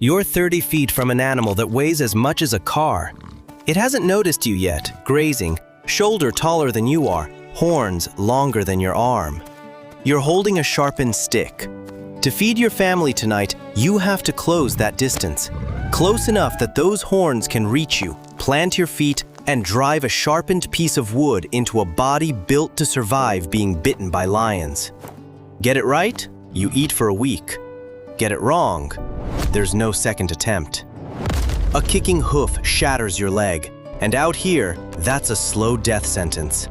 You're 30 feet from an animal that weighs as much as a car. It hasn't noticed you yet, grazing, shoulder taller than you are, horns longer than your arm. You're holding a sharpened stick. To feed your family tonight, you have to close that distance. Close enough that those horns can reach you, plant your feet, and drive a sharpened piece of wood into a body built to survive being bitten by lions. Get it right? You eat for a week. Get it wrong? There's no second attempt. A kicking hoof shatters your leg, and out here, that's a slow death sentence.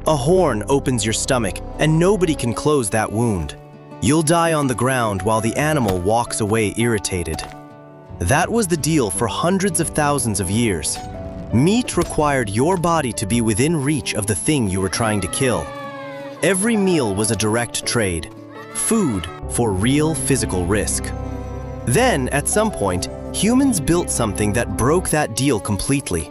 A horn opens your stomach, and nobody can close that wound. You'll die on the ground while the animal walks away irritated. That was the deal for hundreds of thousands of years. Meat required your body to be within reach of the thing you were trying to kill. Every meal was a direct trade, food for real physical risk. Then, at some point, humans built something that broke that deal completely.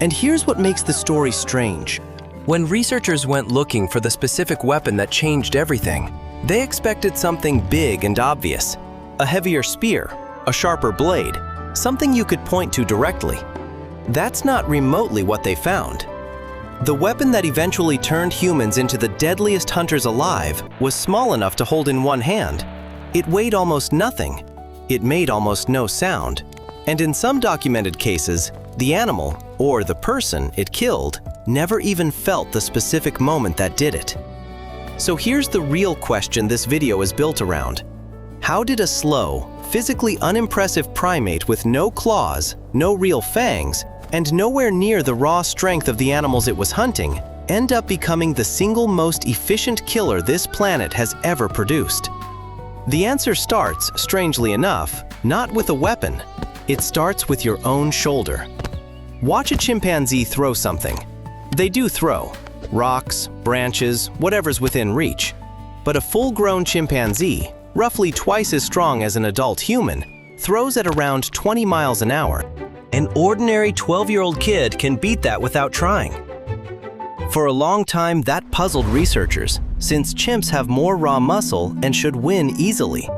And here's what makes the story strange. When researchers went looking for the specific weapon that changed everything, they expected something big and obvious. A heavier spear, a sharper blade, something you could point to directly. That's not remotely what they found. The weapon that eventually turned humans into the deadliest hunters alive was small enough to hold in one hand. It weighed almost nothing. It made almost no sound. And in some documented cases, the animal, or the person it killed, never even felt the specific moment that did it. So here's the real question this video is built around. How did a slow, physically unimpressive primate with no claws, no real fangs, and nowhere near the raw strength of the animals it was hunting, end up becoming the single most efficient killer this planet has ever produced? The answer starts, strangely enough, not with a weapon. It starts with your own shoulder. Watch a chimpanzee throw something. They do throw. Rocks, branches, whatever's within reach. But a full-grown chimpanzee, roughly twice as strong as an adult human, throws at around 20 miles an hour. An ordinary 12-year-old kid can beat that without trying. For a long time, that puzzled researchers, since chimps have more raw muscle and should win easily.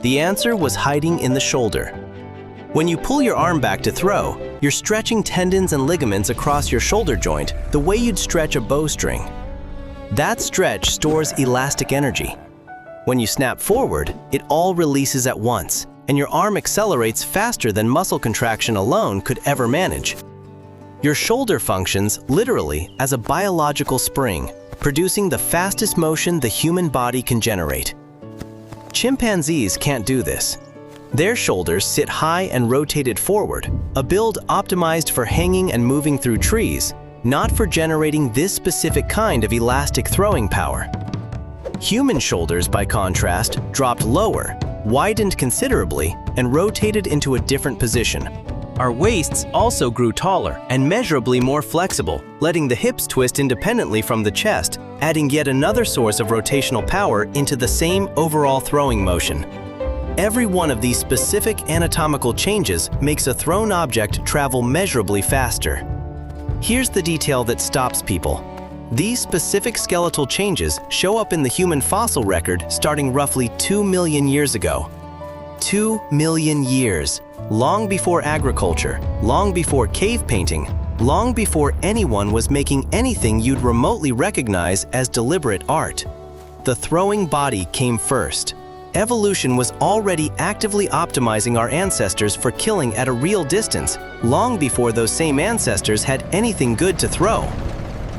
The answer was hiding in the shoulder. When you pull your arm back to throw, you're stretching tendons and ligaments across your shoulder joint the way you'd stretch a bowstring. That stretch stores elastic energy. When you snap forward, it all releases at once, and your arm accelerates faster than muscle contraction alone could ever manage. Your shoulder functions literally as a biological spring, producing the fastest motion the human body can generate. Chimpanzees can't do this. Their shoulders sit high and rotated forward, a build optimized for hanging and moving through trees, not for generating this specific kind of elastic throwing power. Human shoulders, by contrast, dropped lower, widened considerably, and rotated into a different position. Our waists also grew taller and measurably more flexible, letting the hips twist independently from the chest, adding yet another source of rotational power into the same overall throwing motion. Every one of these specific anatomical changes makes a thrown object travel measurably faster. Here's the detail that stops people. These specific skeletal changes show up in the human fossil record starting roughly 2 million years ago. 2 million years, long before agriculture, long before cave painting, long before anyone was making anything you'd remotely recognize as deliberate art. The throwing body came first. Evolution was already actively optimizing our ancestors for killing at a real distance, long before those same ancestors had anything good to throw.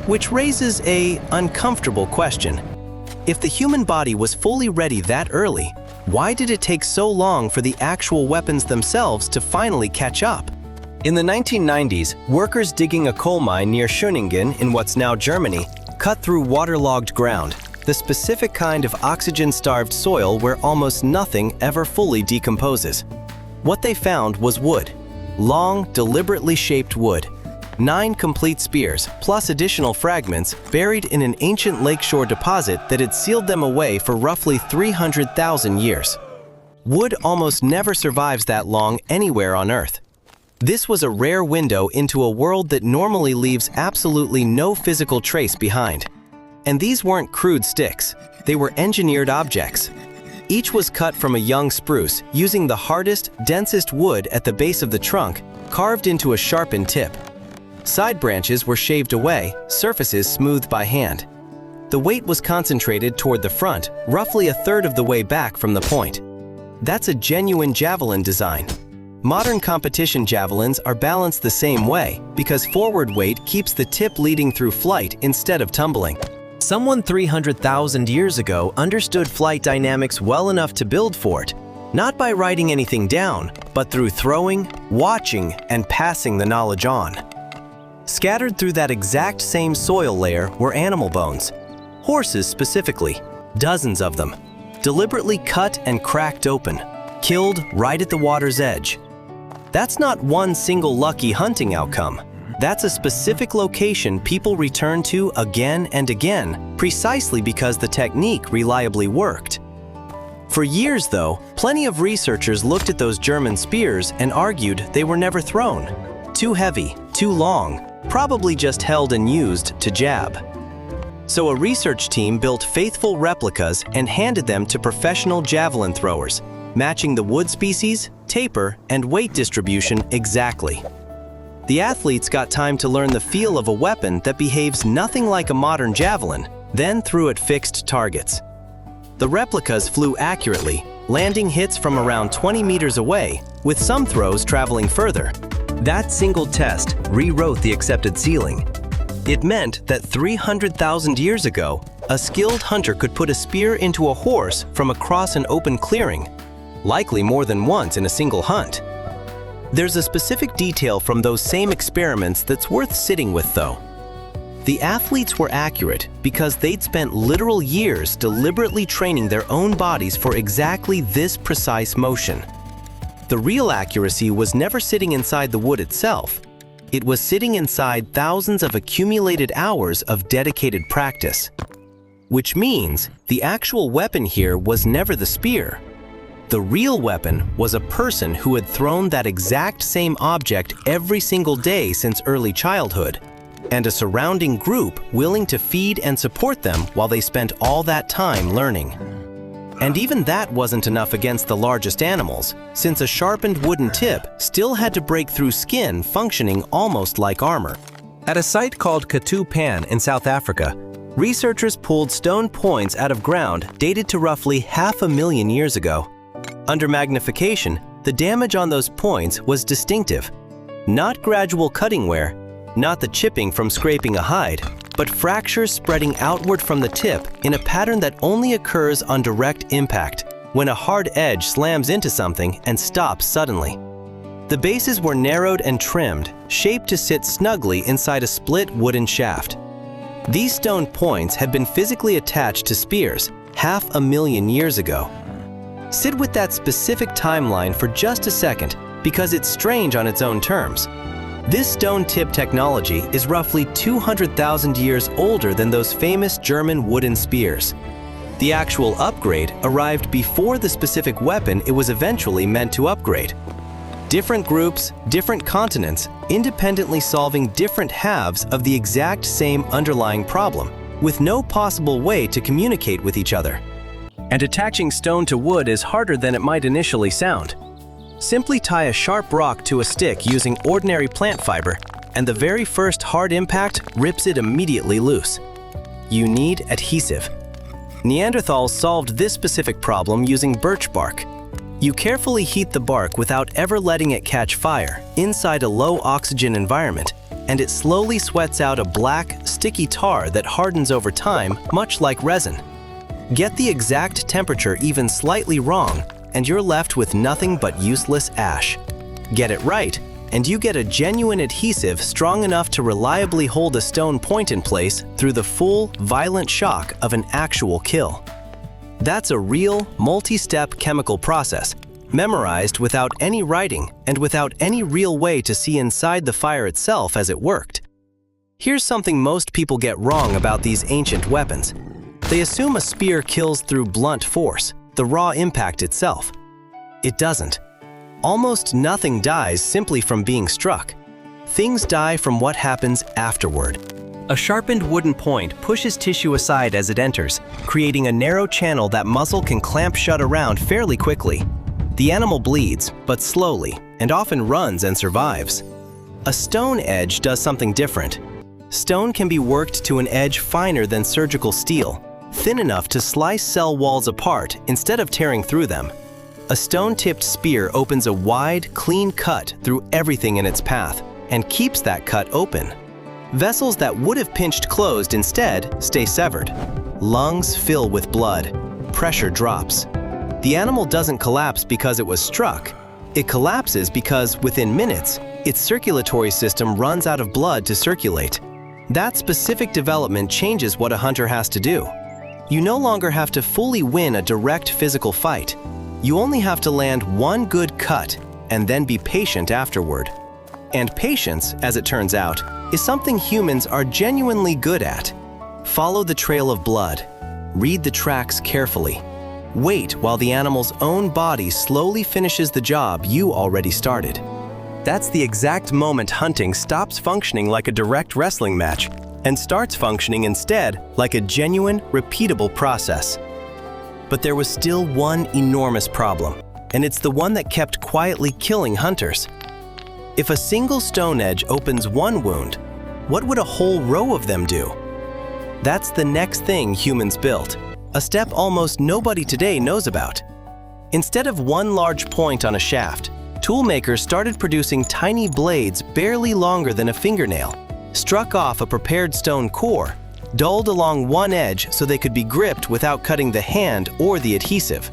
Which raises an uncomfortable question. If the human body was fully ready that early, why did it take so long for the actual weapons themselves to finally catch up? In the 1990s, workers digging a coal mine near Schöningen in what's now Germany cut through waterlogged ground, the specific kind of oxygen-starved soil where almost nothing ever fully decomposes. What they found was wood. Long, deliberately shaped wood. 9 complete spears, plus additional fragments, buried in an ancient lakeshore deposit that had sealed them away for roughly 300,000 years. Wood almost never survives that long anywhere on Earth. This was a rare window into a world that normally leaves absolutely no physical trace behind. And these weren't crude sticks, they were engineered objects. Each was cut from a young spruce using the hardest, densest wood at the base of the trunk, carved into a sharpened tip. Side branches were shaved away, surfaces smoothed by hand. The weight was concentrated toward the front, roughly a third of the way back from the point. That's a genuine javelin design. Modern competition javelins are balanced the same way because forward weight keeps the tip leading through flight instead of tumbling. Someone 300,000 years ago understood flight dynamics well enough to build for it, not by writing anything down, but through throwing, watching, and passing the knowledge on. Scattered through that exact same soil layer were animal bones. Horses specifically, dozens of them, deliberately cut and cracked open, killed right at the water's edge. That's not one single lucky hunting outcome. That's a specific location people return to again and again, precisely because the technique reliably worked. For years, though, plenty of researchers looked at those German spears and argued they were never thrown. Too heavy, too long, probably just held and used to jab. So a research team built faithful replicas and handed them to professional javelin throwers, matching the wood species, taper, and weight distribution exactly. The athletes got time to learn the feel of a weapon that behaves nothing like a modern javelin, then threw at fixed targets. The replicas flew accurately, landing hits from around 20 meters away, with some throws traveling further. That single test rewrote the accepted ceiling. It meant that 300,000 years ago, a skilled hunter could put a spear into a horse from across an open clearing, likely more than once in a single hunt. There's a specific detail from those same experiments that's worth sitting with, though. The athletes were accurate because they'd spent literal years deliberately training their own bodies for exactly this precise motion. The real accuracy was never sitting inside the wood itself. It was sitting inside thousands of accumulated hours of dedicated practice. Which means the actual weapon here was never the spear. The real weapon was a person who had thrown that exact same object every single day since early childhood, and a surrounding group willing to feed and support them while they spent all that time learning. And even that wasn't enough against the largest animals, since a sharpened wooden tip still had to break through skin functioning almost like armor. At a site called Katu Pan in South Africa, researchers pulled stone points out of ground dated to roughly 500,000 years ago. Under magnification, the damage on those points was distinctive. Not gradual cutting wear, not the chipping from scraping a hide, but fractures spreading outward from the tip in a pattern that only occurs on direct impact, when a hard edge slams into something and stops suddenly. The bases were narrowed and trimmed, shaped to sit snugly inside a split wooden shaft. These stone points had been physically attached to spears 500,000 years ago. Sit with that specific timeline for just a second, because it's strange on its own terms. This stone tip technology is roughly 200,000 years older than those famous German wooden spears. The actual upgrade arrived before the specific weapon it was eventually meant to upgrade. Different groups, different continents, independently solving different halves of the exact same underlying problem, with no possible way to communicate with each other. And attaching stone to wood is harder than it might initially sound. Simply tie a sharp rock to a stick using ordinary plant fiber, and the very first hard impact rips it immediately loose. You need adhesive. Neanderthals solved this specific problem using birch bark. You carefully heat the bark without ever letting it catch fire inside a low oxygen environment, and it slowly sweats out a black, sticky tar that hardens over time, much like resin. Get the exact temperature even slightly wrong, and you're left with nothing but useless ash. Get it right, and you get a genuine adhesive strong enough to reliably hold a stone point in place through the full, violent shock of an actual kill. That's a real, multi-step chemical process, memorized without any writing and without any real way to see inside the fire itself as it worked. Here's something most people get wrong about these ancient weapons. They assume a spear kills through blunt force, the raw impact itself. It doesn't. Almost nothing dies simply from being struck. Things die from what happens afterward. A sharpened wooden point pushes tissue aside as it enters, creating a narrow channel that muscle can clamp shut around fairly quickly. The animal bleeds, but slowly, and often runs and survives. A stone edge does something different. Stone can be worked to an edge finer than surgical steel, thin enough to slice cell walls apart instead of tearing through them. A stone-tipped spear opens a wide, clean cut through everything in its path and keeps that cut open. Vessels that would have pinched closed instead stay severed. Lungs fill with blood. Pressure drops. The animal doesn't collapse because it was struck. It collapses because, within minutes, its circulatory system runs out of blood to circulate. That specific development changes what a hunter has to do. You no longer have to fully win a direct physical fight. You only have to land one good cut and then be patient afterward. And patience, as it turns out, is something humans are genuinely good at. Follow the trail of blood. Read the tracks carefully. Wait while the animal's own body slowly finishes the job you already started. That's the exact moment hunting stops functioning like a direct wrestling match and starts functioning instead like a genuine, repeatable process. But there was still one enormous problem, and it's the one that kept quietly killing hunters. If a single stone edge opens one wound, what would a whole row of them do? That's the next thing humans built, a step almost nobody today knows about. Instead of one large point on a shaft, toolmakers started producing tiny blades barely longer than a fingernail, struck off a prepared stone core, dulled along one edge so they could be gripped without cutting the hand or the adhesive.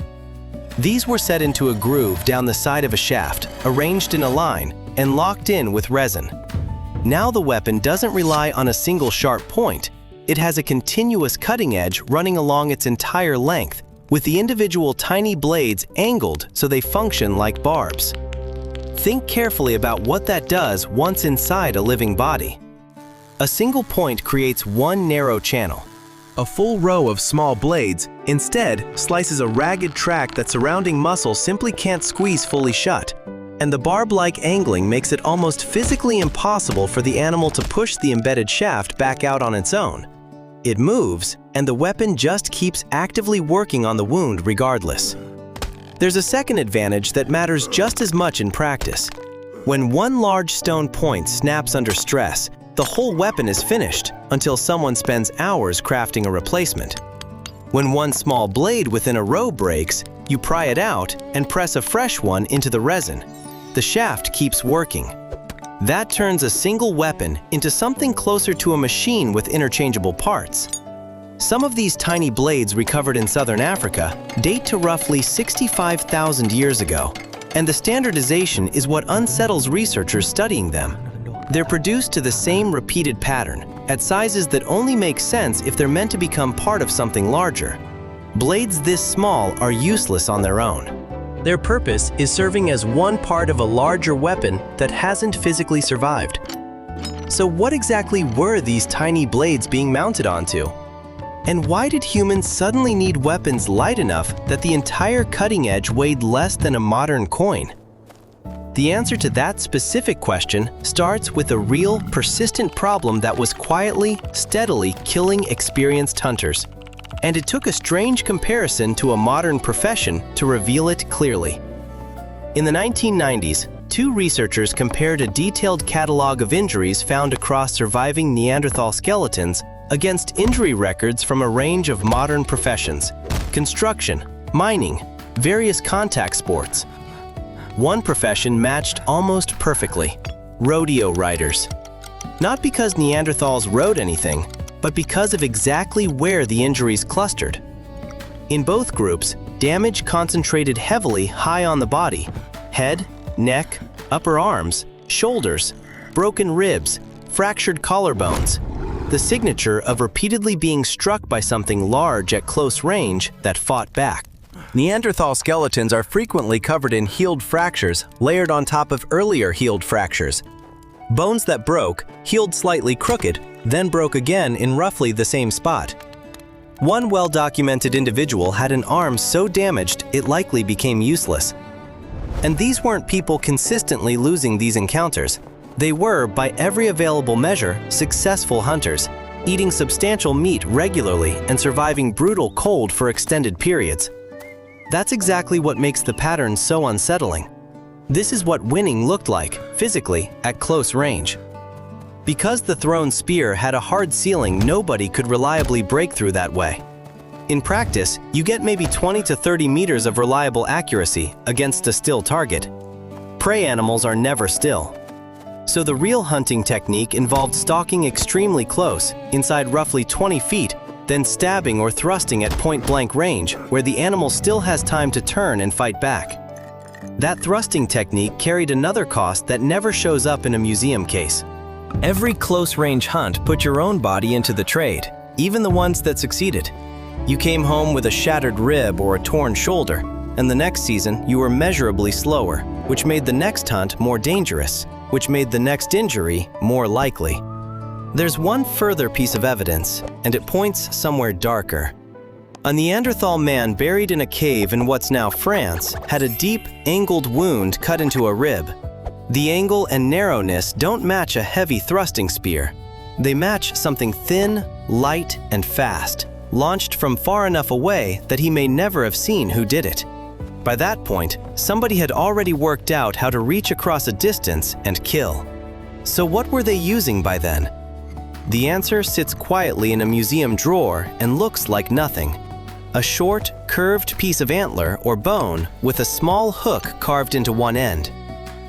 These were set into a groove down the side of a shaft, arranged in a line, and locked in with resin. Now the weapon doesn't rely on a single sharp point. It has a continuous cutting edge running along its entire length, with the individual tiny blades angled so they function like barbs. Think carefully about what that does once inside a living body. A single point creates one narrow channel. A full row of small blades instead slices a ragged track that surrounding muscle simply can't squeeze fully shut. And the barb-like angling makes it almost physically impossible for the animal to push the embedded shaft back out on its own. It moves, and the weapon just keeps actively working on the wound regardless. There's a second advantage that matters just as much in practice. When one large stone point snaps under stress, the whole weapon is finished until someone spends hours crafting a replacement. When one small blade within a row breaks, you pry it out and press a fresh one into the resin. The shaft keeps working. That turns a single weapon into something closer to a machine with interchangeable parts. Some of these tiny blades recovered in southern Africa date to roughly 65,000 years ago, and the standardization is what unsettles researchers studying them. They're produced to the same repeated pattern, at sizes that only make sense if they're meant to become part of something larger. Blades this small are useless on their own. Their purpose is serving as one part of a larger weapon that hasn't physically survived. So what exactly were these tiny blades being mounted onto? And why did humans suddenly need weapons light enough that the entire cutting edge weighed less than a modern coin? The answer to that specific question starts with a real, persistent problem that was quietly, steadily killing experienced hunters. And it took a strange comparison to a modern profession to reveal it clearly. In the 1990s, two researchers compared a detailed catalog of injuries found across surviving Neanderthal skeletons against injury records from a range of modern professions: construction, mining, various contact sports. One profession matched almost perfectly: rodeo riders. Not because Neanderthals rode anything, but because of exactly where the injuries clustered. In both groups, damage concentrated heavily high on the body: head, neck, upper arms, shoulders, broken ribs, fractured collarbones, the signature of repeatedly being struck by something large at close range that fought back. Neanderthal skeletons are frequently covered in healed fractures layered on top of earlier healed fractures. Bones that broke, healed slightly crooked, then broke again in roughly the same spot. One well-documented individual had an arm so damaged it likely became useless. And these weren't people consistently losing these encounters. They were, by every available measure, successful hunters. eating substantial meat regularly and surviving brutal cold for extended periods. That's exactly what makes the pattern so unsettling. This is what winning looked like, physically, at close range. Because the thrown spear had a hard ceiling, nobody could reliably break through that way. In practice, you get maybe 20 to 30 meters of reliable accuracy against a still target. Prey animals are never still. So the real hunting technique involved stalking extremely close, inside roughly 20 feet, then stabbing or thrusting at point-blank range, where the animal still has time to turn and fight back. That thrusting technique carried another cost that never shows up in a museum case. Every close-range hunt put your own body into the trade, even the ones that succeeded. You came home with a shattered rib or a torn shoulder, and the next season you were measurably slower, which made the next hunt more dangerous, which made the next injury more likely. There's one further piece of evidence, and it points somewhere darker. A Neanderthal man buried in a cave in what's now France had a deep, angled wound cut into a rib. The angle and narrowness don't match a heavy thrusting spear. They match something thin, light, and fast, launched from far enough away that he may never have seen who did it. By that point, somebody had already worked out how to reach across a distance and kill. So what were they using by then? The answer sits quietly in a museum drawer and looks like nothing. A short, curved piece of antler or bone with a small hook carved into one end.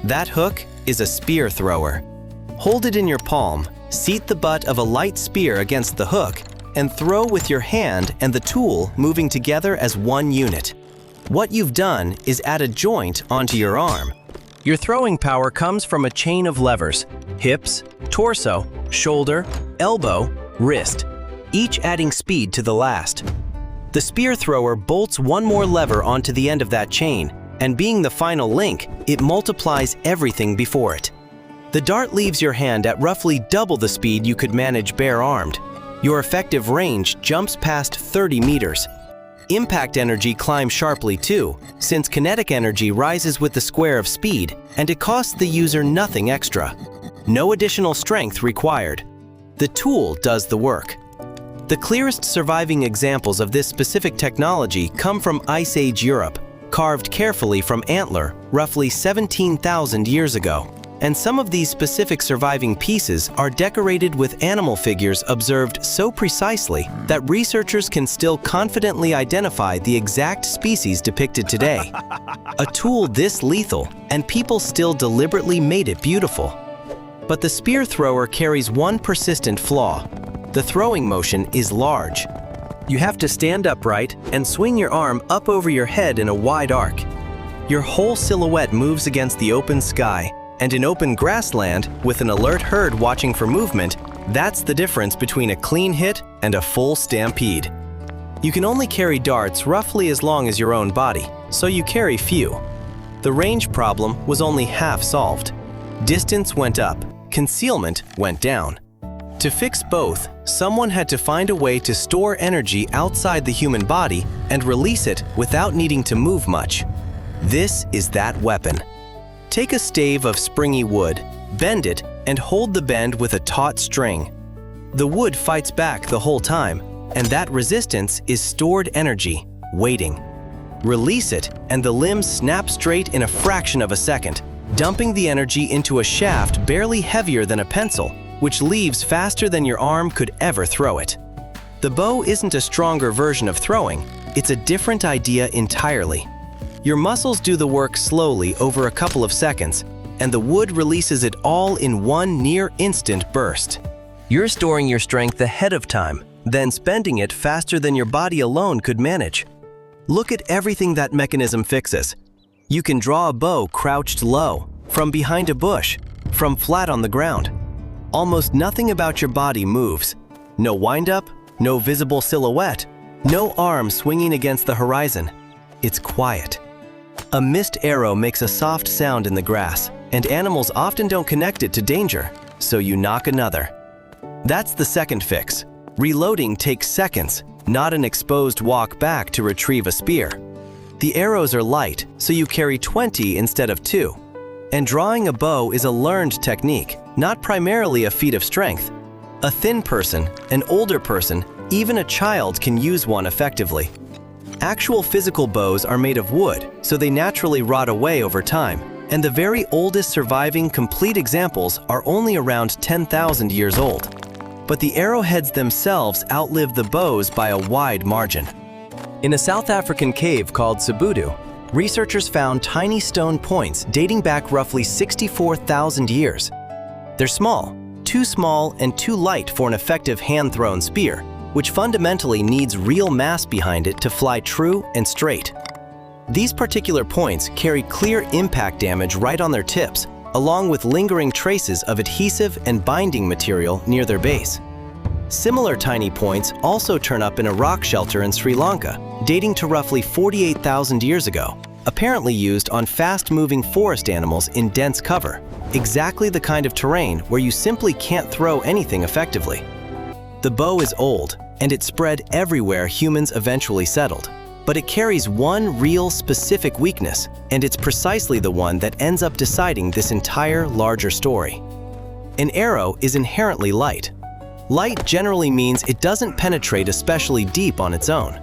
That hook is a spear thrower. Hold it in your palm, seat the butt of a light spear against the hook, and throw with your hand and the tool moving together as one unit. What you've done is add a joint onto your arm. Your throwing power comes from a chain of levers: hips, torso, shoulder, elbow, wrist, each adding speed to the last. The spear thrower bolts one more lever onto the end of that chain, and being the final link, it multiplies everything before it. The dart leaves your hand at roughly double the speed you could manage bare-armed. Your effective range jumps past 30 meters. Impact energy climbs sharply too, since kinetic energy rises with the square of speed, and it costs the user nothing extra. No additional strength required. The tool does the work. The clearest surviving examples of this specific technology come from Ice Age Europe, carved carefully from antler roughly 17,000 years ago. And some of these specific surviving pieces are decorated with animal figures observed so precisely that researchers can still confidently identify the exact species depicted today. A tool this lethal, and people still deliberately made it beautiful. But the spear thrower carries one persistent flaw. The throwing motion is large. You have to stand upright and swing your arm up over your head in a wide arc. Your whole silhouette moves against the open sky, and in open grassland, with an alert herd watching for movement, that's the difference between a clean hit and a full stampede. You can only carry darts roughly as long as your own body, so you carry few. The range problem was only half solved. Distance went up, concealment went down. To fix both, someone had to find a way to store energy outside the human body and release it without needing to move much. This is that weapon. Take a stave of springy wood, bend it, and hold the bend with a taut string. The wood fights back the whole time, and that resistance is stored energy, waiting. Release it, and the limbs snap straight in a fraction of a second, dumping the energy into a shaft barely heavier than a pencil, which leaves faster than your arm could ever throw it. The bow isn't a stronger version of throwing, it's a different idea entirely. Your muscles do the work slowly over a couple of seconds, and the wood releases it all in one near-instant burst. You're storing your strength ahead of time, then spending it faster than your body alone could manage. Look at everything that mechanism fixes. You can draw a bow crouched low, from behind a bush, from flat on the ground. Almost nothing about your body moves. No wind-up, no visible silhouette, no arm swinging against the horizon. It's quiet. A missed arrow makes a soft sound in the grass, and animals often don't connect it to danger, so you knock another. That's the second fix. Reloading takes seconds, not an exposed walk back to retrieve a spear. The arrows are light, so you carry 20 instead of 2. And drawing a bow is a learned technique, not primarily a feat of strength. A thin person, an older person, even a child can use one effectively. Actual physical bows are made of wood, so they naturally rot away over time, and the very oldest surviving complete examples are only around 10,000 years old. But the arrowheads themselves outlived the bows by a wide margin. In a South African cave called Sibudu, researchers found tiny stone points dating back roughly 64,000 years. They're small, too small and too light for an effective hand-thrown spear, which fundamentally needs real mass behind it to fly true and straight. These particular points carry clear impact damage right on their tips, along with lingering traces of adhesive and binding material near their base. Similar tiny points also turn up in a rock shelter in Sri Lanka, dating to roughly 48,000 years ago, apparently used on fast-moving forest animals in dense cover, exactly the kind of terrain where you simply can't throw anything effectively. The bow is old, and it spread everywhere humans eventually settled. But it carries one real specific weakness, and it's precisely the one that ends up deciding this entire larger story. An arrow is inherently light. Light generally means it doesn't penetrate especially deep on its own.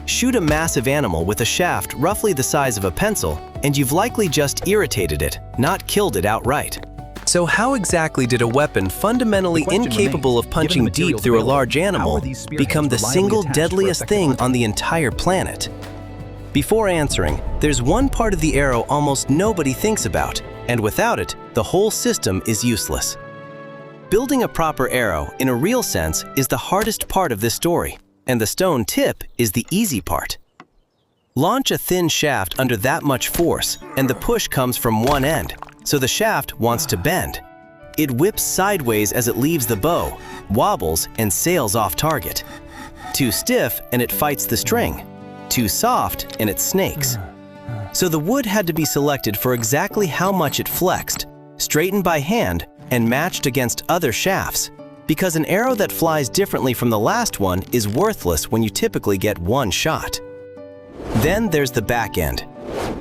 Shoot a massive animal with a shaft roughly the size of a pencil, and you've likely just irritated it, not killed it outright. So how exactly did a weapon fundamentally incapable of punching deep through a large animal become the single deadliest thing on the entire planet? Before answering, there's one part of the arrow almost nobody thinks about, and without it, the whole system is useless. Building a proper arrow, in a real sense, is the hardest part of this story, and the stone tip is the easy part. Launch a thin shaft under that much force, and the push comes from one end, so the shaft wants to bend. It whips sideways as it leaves the bow, wobbles, and sails off target. Too stiff, and it fights the string. Too soft, and it snakes. So the wood had to be selected for exactly how much it flexed, straightened by hand, and matched against other shafts, because an arrow that flies differently from the last one is worthless when you typically get one shot. Then there's the back end.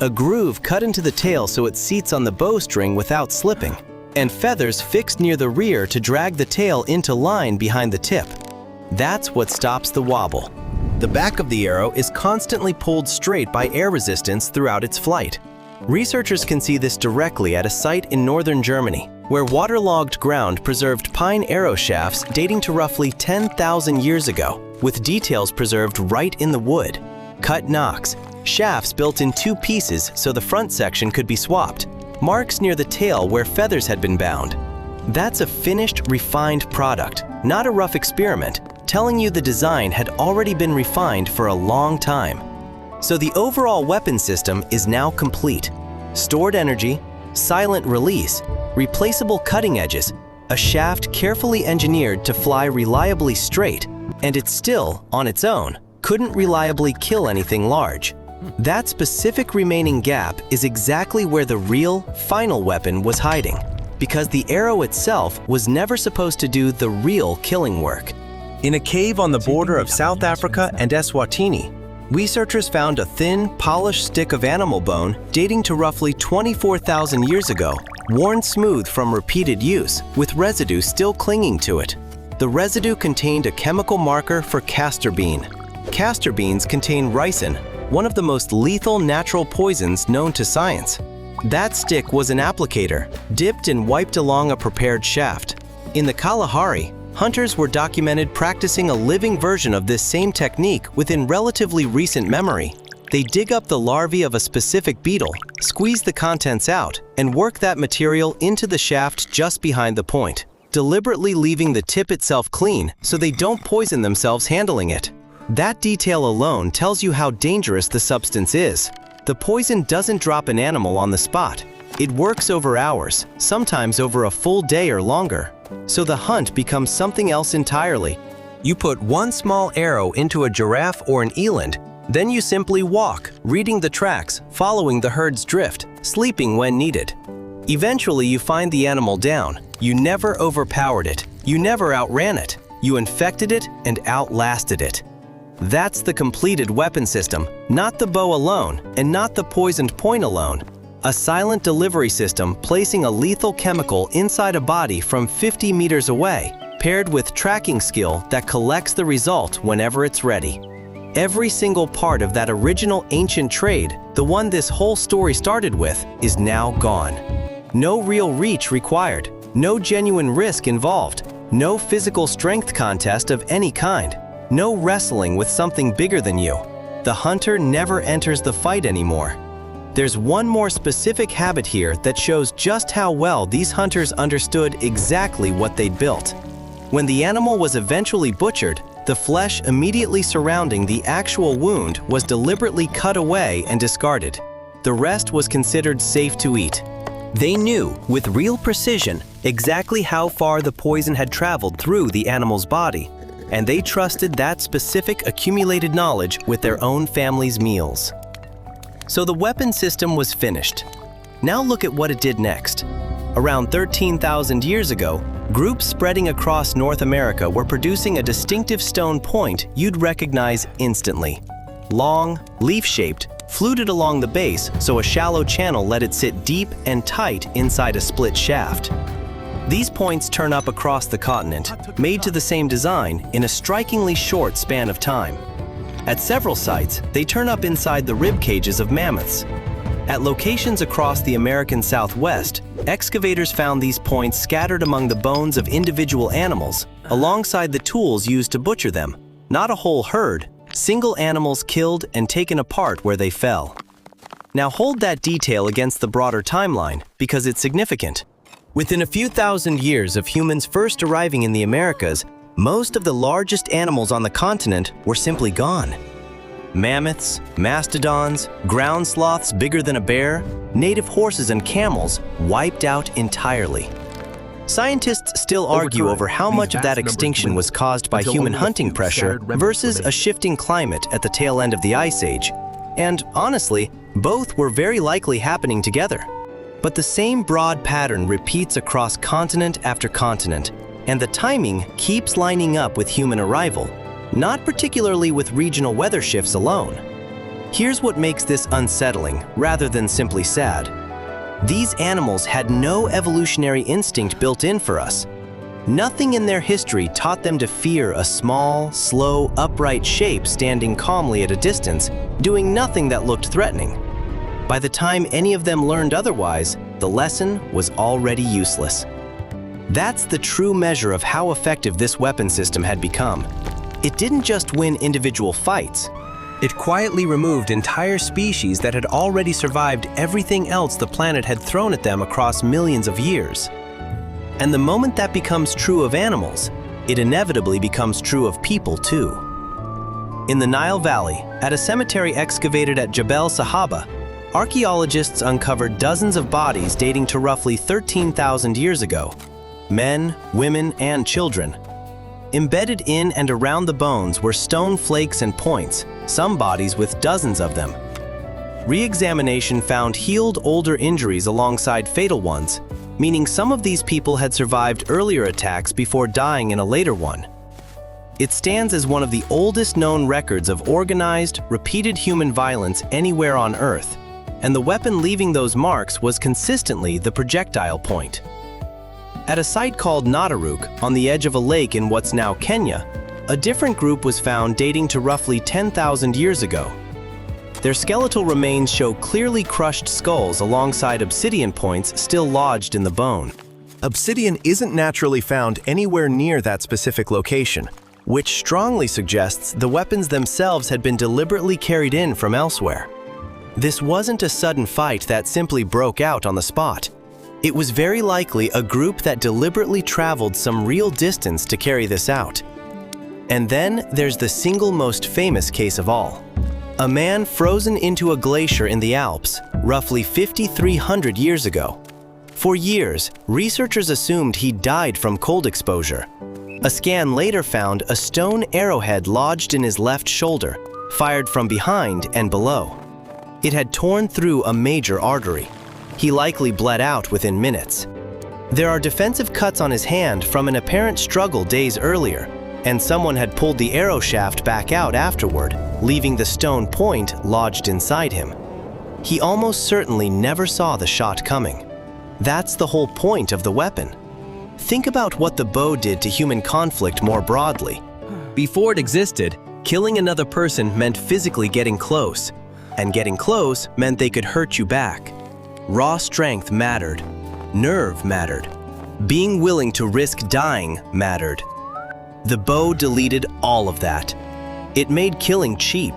A groove cut into the tail so it seats on the bowstring without slipping, and feathers fixed near the rear to drag the tail into line behind the tip. That's what stops the wobble. The back of the arrow is constantly pulled straight by air resistance throughout its flight. Researchers can see this directly at a site in northern Germany, where waterlogged ground preserved pine arrow shafts dating to roughly 10,000 years ago, with details preserved right in the wood. Cut nocks, shafts built in two pieces so the front section could be swapped, marks near the tail where feathers had been bound. That's a finished, refined product, not a rough experiment, telling you the design had already been refined for a long time. So the overall weapon system is now complete. Stored energy, silent release, replaceable cutting edges, a shaft carefully engineered to fly reliably straight, and it still, on its own, couldn't reliably kill anything large. That specific remaining gap is exactly where the real, final weapon was hiding, because the arrow itself was never supposed to do the real killing work. In a cave on the border of South Africa and Eswatini, researchers found a thin, polished stick of animal bone dating to roughly 24,000 years ago, worn smooth from repeated use, with residue still clinging to it. The residue contained a chemical marker for castor bean. Castor beans contain ricin, one of the most lethal natural poisons known to science. That stick was an applicator, dipped and wiped along a prepared shaft. In the Kalahari, hunters were documented practicing a living version of this same technique within relatively recent memory. They dig up the larvae of a specific beetle, squeeze the contents out, and work that material into the shaft just behind the point, deliberately leaving the tip itself clean so they don't poison themselves handling it. That detail alone tells you how dangerous the substance is. The poison doesn't drop an animal on the spot. It works over hours, sometimes over a full day or longer. So the hunt becomes something else entirely. You put one small arrow into a giraffe or an eland, then you simply walk, reading the tracks, following the herd's drift, sleeping when needed. Eventually you find the animal down. You never overpowered it. You never outran it. You infected it and outlasted it. That's the completed weapon system, not the bow alone, and not the poisoned point alone. A silent delivery system placing a lethal chemical inside a body from 50 meters away, paired with tracking skill that collects the result whenever it's ready. Every single part of that original ancient trade, the one this whole story started with, is now gone. No real reach required, no genuine risk involved, no physical strength contest of any kind, no wrestling with something bigger than you. The hunter never enters the fight anymore. There's one more specific habit here that shows just how well these hunters understood exactly what they'd built. When the animal was eventually butchered, the flesh immediately surrounding the actual wound was deliberately cut away and discarded. The rest was considered safe to eat. They knew, with real precision, exactly how far the poison had traveled through the animal's body, and they trusted that specific accumulated knowledge with their own family's meals. So the weapon system was finished. Now look at what it did next. Around 13,000 years ago, groups spreading across North America were producing a distinctive stone point you'd recognize instantly. Long, leaf-shaped, fluted along the base so a shallow channel let it sit deep and tight inside a split shaft. These points turn up across the continent, made to the same design in a strikingly short span of time. At several sites, they turn up inside the rib cages of mammoths. At locations across the American Southwest, excavators found these points scattered among the bones of individual animals, alongside the tools used to butcher them. Not a whole herd, single animals killed and taken apart where they fell. Now hold that detail against the broader timeline, because it's significant. Within a few thousand years of humans first arriving in the Americas, most of the largest animals on the continent were simply gone. Mammoths, mastodons, ground sloths bigger than a bear, native horses and camels wiped out entirely. Scientists still argue over how much of that extinction was caused by human hunting pressure versus a shifting climate at the tail end of the Ice Age. And honestly, both were very likely happening together. But the same broad pattern repeats across continent after continent, and the timing keeps lining up with human arrival, not particularly with regional weather shifts alone. Here's what makes this unsettling rather than simply sad. These animals had no evolutionary instinct built in for us. Nothing in their history taught them to fear a small, slow, upright shape standing calmly at a distance, doing nothing that looked threatening. By the time any of them learned otherwise, the lesson was already useless. That's the true measure of how effective this weapon system had become. It didn't just win individual fights. It quietly removed entire species that had already survived everything else the planet had thrown at them across millions of years. And the moment that becomes true of animals, it inevitably becomes true of people too. In the Nile Valley, at a cemetery excavated at Jebel Sahaba, archaeologists uncovered dozens of bodies dating to roughly 13,000 years ago. Men, women, and children. Embedded in and around the bones were stone flakes and points, some bodies with dozens of them. Re-examination found healed older injuries alongside fatal ones, meaning some of these people had survived earlier attacks before dying in a later one. It stands as one of the oldest known records of organized, repeated human violence anywhere on Earth, and the weapon leaving those marks was consistently the projectile point. At a site called Nataruk, on the edge of a lake in what's now Kenya, a different group was found dating to roughly 10,000 years ago. Their skeletal remains show clearly crushed skulls alongside obsidian points still lodged in the bone. Obsidian isn't naturally found anywhere near that specific location, which strongly suggests the weapons themselves had been deliberately carried in from elsewhere. This wasn't a sudden fight that simply broke out on the spot. It was very likely a group that deliberately traveled some real distance to carry this out. And then there's the single most famous case of all. A man frozen into a glacier in the Alps, roughly 5,300 years ago. For years, researchers assumed he died from cold exposure. A scan later found a stone arrowhead lodged in his left shoulder, fired from behind and below. It had torn through a major artery. He likely bled out within minutes. There are defensive cuts on his hand from an apparent struggle days earlier, and someone had pulled the arrow shaft back out afterward, leaving the stone point lodged inside him. He almost certainly never saw the shot coming. That's the whole point of the weapon. Think about what the bow did to human conflict more broadly. Before it existed, killing another person meant physically getting close, and getting close meant they could hurt you back. Raw strength mattered. Nerve mattered. Being willing to risk dying mattered. The bow deleted all of that. It made killing cheap.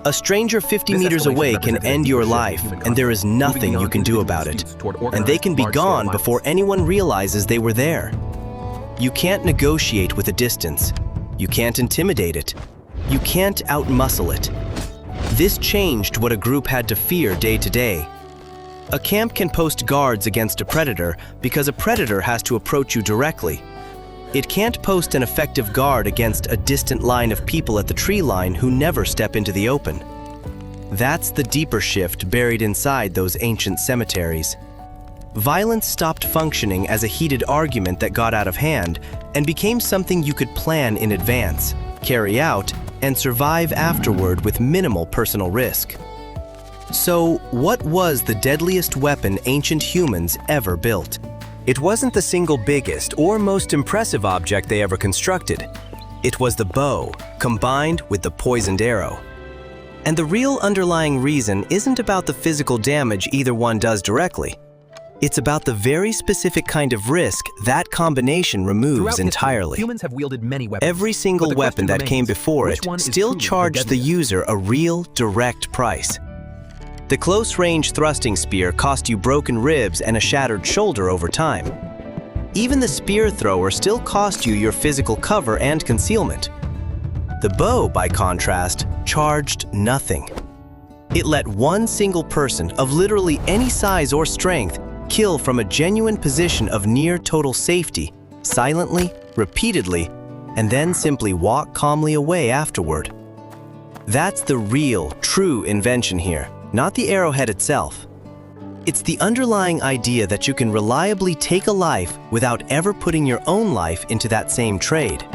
A stranger 50 meters away can end your life, and there is nothing you can do about it. And they can be gone before anyone realizes they were there. You can't negotiate with a distance. You can't intimidate it. You can't outmuscle it. This changed what a group had to fear day to day. A camp can post guards against a predator because a predator has to approach you directly. It can't post an effective guard against a distant line of people at the tree line who never step into the open. That's the deeper shift buried inside those ancient cemeteries. Violence stopped functioning as a heated argument that got out of hand and became something you could plan in advance, carry out, and survive afterward with minimal personal risk. So, what was the deadliest weapon ancient humans ever built? It wasn't the single biggest or most impressive object they ever constructed. It was the bow, combined with the poisoned arrow. And the real underlying reason isn't about the physical damage either one does directly. It's about the very specific kind of risk that combination removes entirely. Humans have wielded many weapons. Every single weapon that came before it still charged the user a real, direct price. The close-range thrusting spear cost you broken ribs and a shattered shoulder over time. Even the spear thrower still cost you your physical cover and concealment. The bow, by contrast, charged nothing. It let one single person of literally any size or strength kill from a genuine position of near total safety, silently, repeatedly, and then simply walk calmly away afterward. That's the real, true invention here. Not the arrowhead itself. It's the underlying idea that you can reliably take a life without ever putting your own life into that same trade.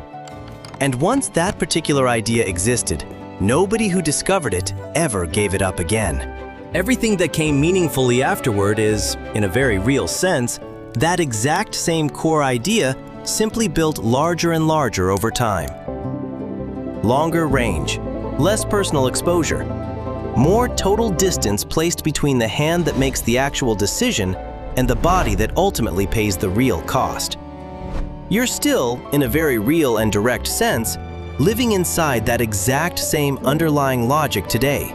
And once that particular idea existed, nobody who discovered it ever gave it up again. Everything that came meaningfully afterward is, in a very real sense, that exact same core idea simply built larger and larger over time. Longer range, less personal exposure, more total distance placed between the hand that makes the actual decision and the body that ultimately pays the real cost. You're still, in a very real and direct sense, living inside that exact same underlying logic today.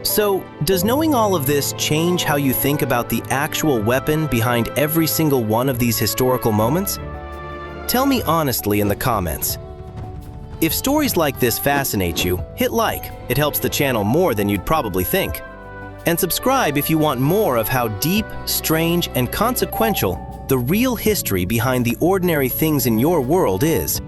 So, does knowing all of this change how you think about the actual weapon behind every single one of these historical moments? Tell me honestly in the comments. If stories like this fascinate you, hit like. It helps the channel more than you'd probably think. And subscribe if you want more of how deep, strange, and consequential the real history behind the ordinary things in your world is.